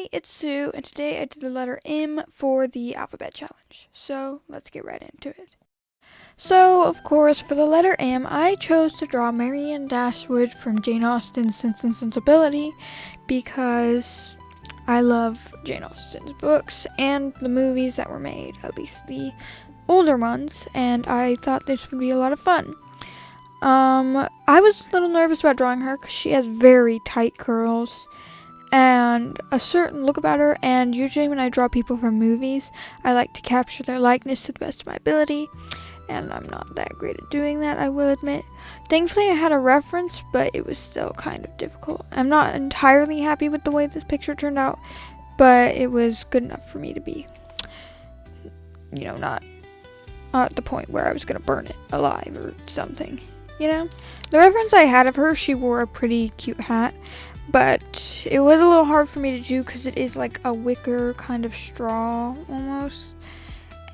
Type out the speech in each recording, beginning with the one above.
Hi, it's Sue, and today I did the letter M for the alphabet challenge. So let's get right into it. So, of course, for the letter M, I chose to draw Marianne Dashwood from Jane Austen's Sense and Sensibility because I love Jane Austen's books and the movies that were made, at least the older ones, and I thought this would be a lot of fun. I was a little nervous about drawing her because she has very tight curls and a certain look about her, and usually when I draw people from movies, I like to capture their likeness to the best of my ability, and I'm not that great at doing that, I will admit. Thankfully I had a reference, but it was still kind of difficult. I'm not entirely happy with the way this picture turned out, but it was good enough for me to be, not at the point where I was going to burn it alive or something, The reference I had of her, she wore a pretty cute hat, but it was a little hard for me to do because it is like a wicker kind of straw almost,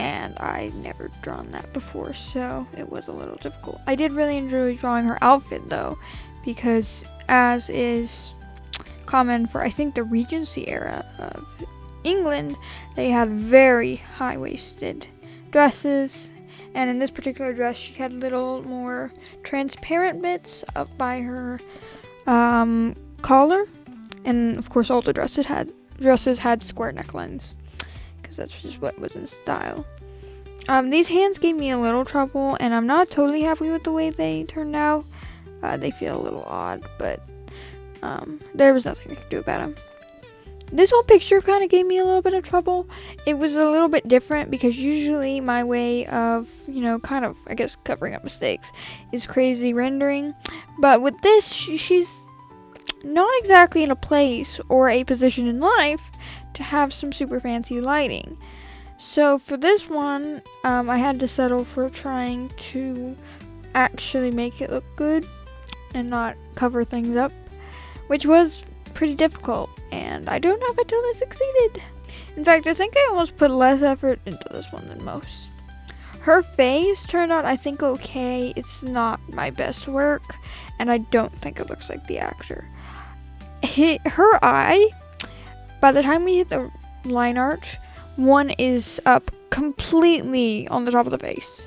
and I'd never drawn that before, so it was a little difficult. I did really enjoy drawing her outfit though, because as is common for I think the Regency era of England, they had very high-waisted dresses, and in this particular dress she had little more transparent bits up by her collar, and of course all the dresses had square necklines because that's just what was in style. These hands gave me a little trouble, and I'm not totally happy with the way they turned out. They feel a little odd, but there was nothing I could do about them. This whole picture kind of gave me a little bit of trouble. It was a little bit different because usually my way of, kind of, I guess, covering up mistakes is crazy rendering. But with this, she's not exactly in a place or a position in life to have some super fancy lighting. So for this one, I had to settle for trying to actually make it look good and not cover things up, which was pretty difficult, and I don't know if I totally succeeded. In fact, I think I almost put less effort into this one than most. Her face turned out, I think, okay. It's not my best work, and I don't think it looks like the actor. Her eye, by the time we hit the line art, one is up completely on the top of the face.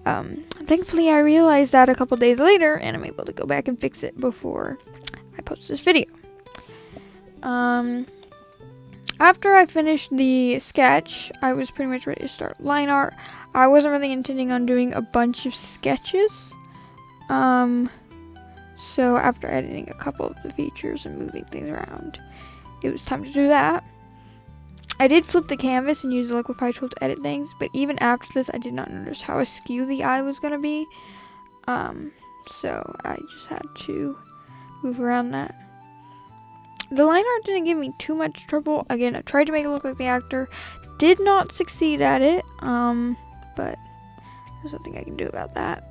Thankfully, I realized that a couple days later, and I'm able to go back and fix it before I post this video. After I finished the sketch, I was pretty much ready to start line art. I wasn't really intending on doing a bunch of sketches. So after editing a couple of the features and moving things around, it was time to do that. I did flip the canvas and use the liquify tool to edit things, but even after this, I did not notice how askew the eye was going to be. So I just had to move around that. The line art didn't give me too much trouble. Again, I tried to make it look like the actor. Did not succeed at it, but there's nothing I can do about that.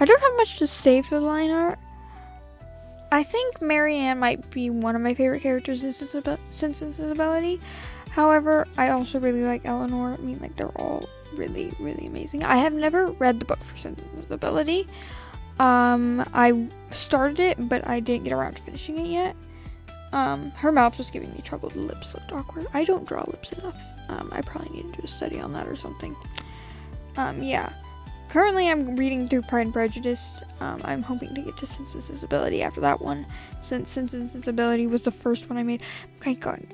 I don't have much to say for the line art. I think Marianne might be one of my favorite characters in Sense and Sensibility. However, I also really like Eleanor. I mean, they're all really, really amazing. I have never read the book for Sense and Sensibility. I started it, but I didn't get around to finishing it yet. Her mouth was giving me trouble. The lips looked awkward. I don't draw lips enough. I probably need to do a study on that or something. Yeah. Currently, I'm reading through Pride and Prejudice. I'm hoping to get to Sense and Sensibility after that one, since Sense and Sensibility was the first one I made.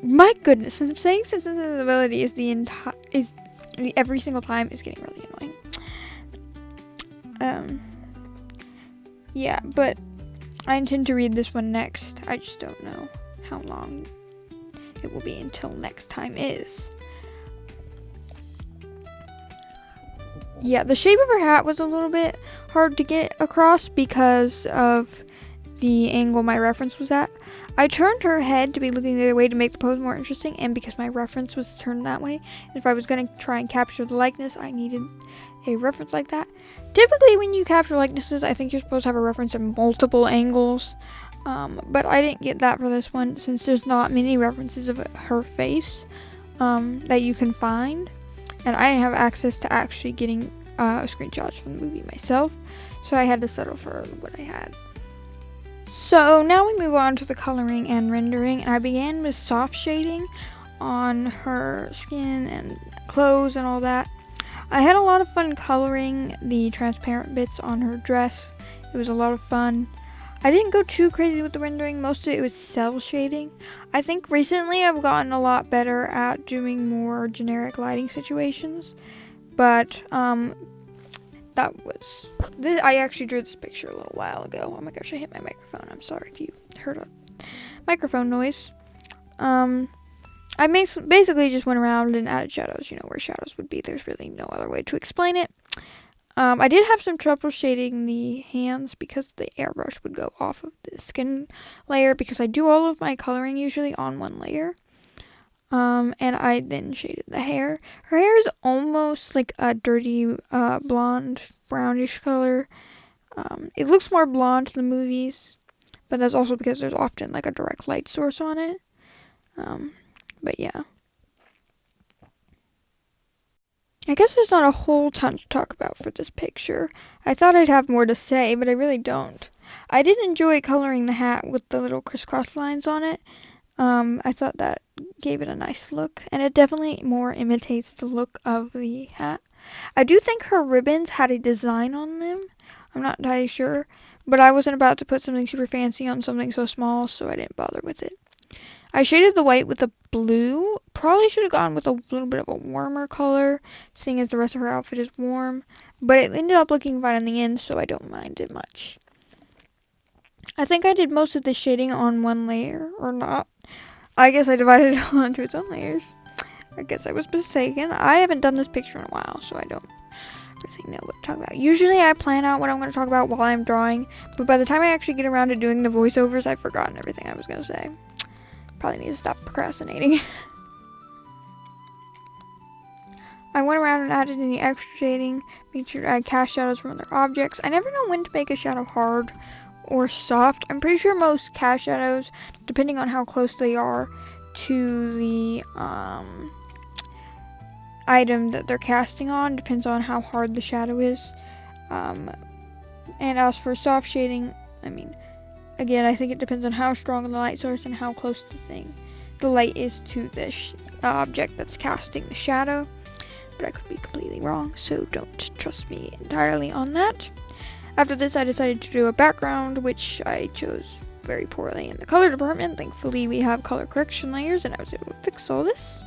My goodness, I'm saying Sense and Sensibility is every single time is getting really annoying. Yeah, but I intend to read this one next. I just don't know how long it will be until next time is. Yeah, the shape of her hat was a little bit hard to get across because of the angle my reference was at. I turned her head to be looking the other way to make the pose more interesting, and because my reference was turned that way, if I was going to try and capture the likeness, I needed a reference like that. Typically, when you capture likenesses, I think you're supposed to have a reference at multiple angles, but I didn't get that for this one since there's not many references of her face that you can find, and I didn't have access to actually getting screenshots from the movie myself, so I had to settle for what I had. So now we move on to the coloring and rendering, and I began with soft shading on her skin and clothes and all that. I had a lot of fun coloring the transparent bits on her dress. It was a lot of fun. I didn't go too crazy with the rendering. Most of it was cell shading. I think recently I've gotten a lot better at doing more generic lighting situations, but I actually drew this picture a little while ago. Oh my gosh, I hit my microphone. I'm sorry if you heard a microphone noise. I basically just went around and added shadows, where shadows would be. There's really no other way to explain it. I did have some trouble shading the hands because the airbrush would go off of the skin layer, because I do all of my coloring usually on one layer. And I then shaded the hair. Her hair is almost like a dirty blonde, brownish color. It looks more blonde in the movies, but that's also because there's often like a direct light source on it. But yeah. I guess there's not a whole ton to talk about for this picture. I thought I'd have more to say, but I really don't. I did enjoy coloring the hat with the little crisscross lines on it. I thought that gave it a nice look, and it definitely more imitates the look of the hat. I do think her ribbons had a design on them. I'm not entirely sure, but I wasn't about to put something super fancy on something so small, so I didn't bother with it. I shaded the white with the blue. Probably should have gone with a little bit of a warmer color, seeing as the rest of her outfit is warm, but it ended up looking fine in the end, so I don't mind it much. I think I did most of the shading on one layer, or not. I guess I divided it all into its own layers. I guess I was mistaken. I haven't done this picture in a while, so I don't really know what to talk about. Usually I plan out what I'm going to talk about while I'm drawing, but by the time I actually get around to doing the voiceovers, I've forgotten everything I was going to say. Probably need to stop procrastinating. I went around and added any extra shading, made sure to add cast shadows from other objects. I never know when to make a shadow hard or soft. I'm pretty sure most cast shadows, depending on how close they are to the item that they're casting on, depends on how hard the shadow is. And as for soft shading, again, I think it depends on how strong the light source and how close the light is to the object that's casting the shadow. But I could be completely wrong, so don't trust me entirely on that. After this, I decided to do a background, which I chose very poorly in the color department. Thankfully, we have color correction layers, and I was able to fix all this.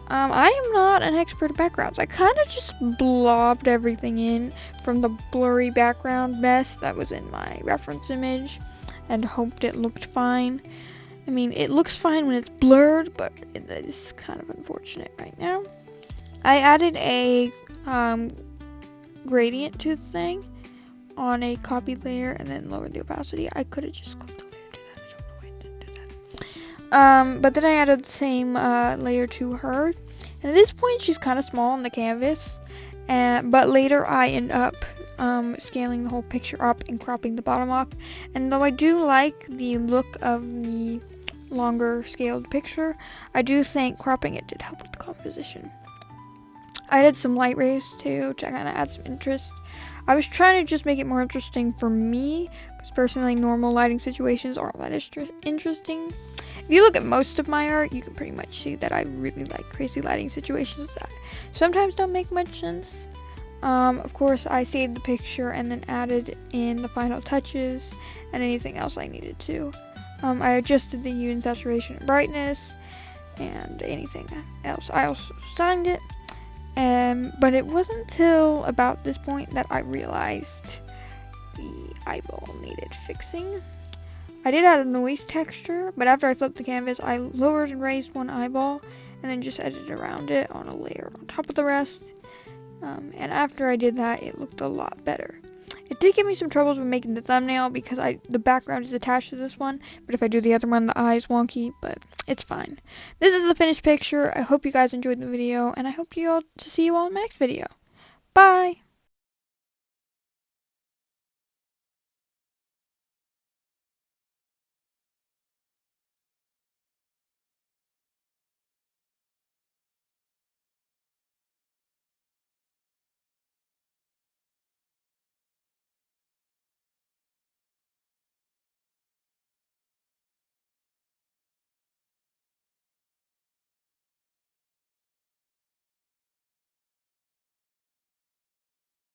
I am not an expert at backgrounds. I kind of just blobbed everything in from the blurry background mess that was in my reference image and hoped it looked fine. It looks fine when it's blurred, but it is kind of unfortunate right now. I added a gradient to the thing on a copied layer and then lowered the opacity. I could have just clicked the layer to that. I don't know why I didn't do that. But then I added the same layer to her. And at this point, she's kind of small on the canvas. But later, I end up scaling the whole picture up and cropping the bottom off. And though I do like the look of the longer scaled picture, I do think cropping it did help with the composition. I added some light rays too to kind of add some interest. I was trying to just make it more interesting for me, because personally normal lighting situations aren't that interesting. If you look at most of my art, you can pretty much see that I really like crazy lighting situations that sometimes don't make much sense. Of course, I saved the picture and then added in the final touches and anything else I needed to. I adjusted the hue and saturation and brightness and anything else. I also signed it. But it wasn't until about this point that I realized the eyeball needed fixing. I did add a noise texture, but after I flipped the canvas, I lowered and raised one eyeball and then just edited around it on a layer on top of the rest. And after I did that, it looked a lot better. It did give me some troubles with making the thumbnail because the background is attached to this one, but if I do the other one, the eye is wonky, but it's fine. This is the finished picture. I hope you guys enjoyed the video, and I hope to see you all in my next video. Bye!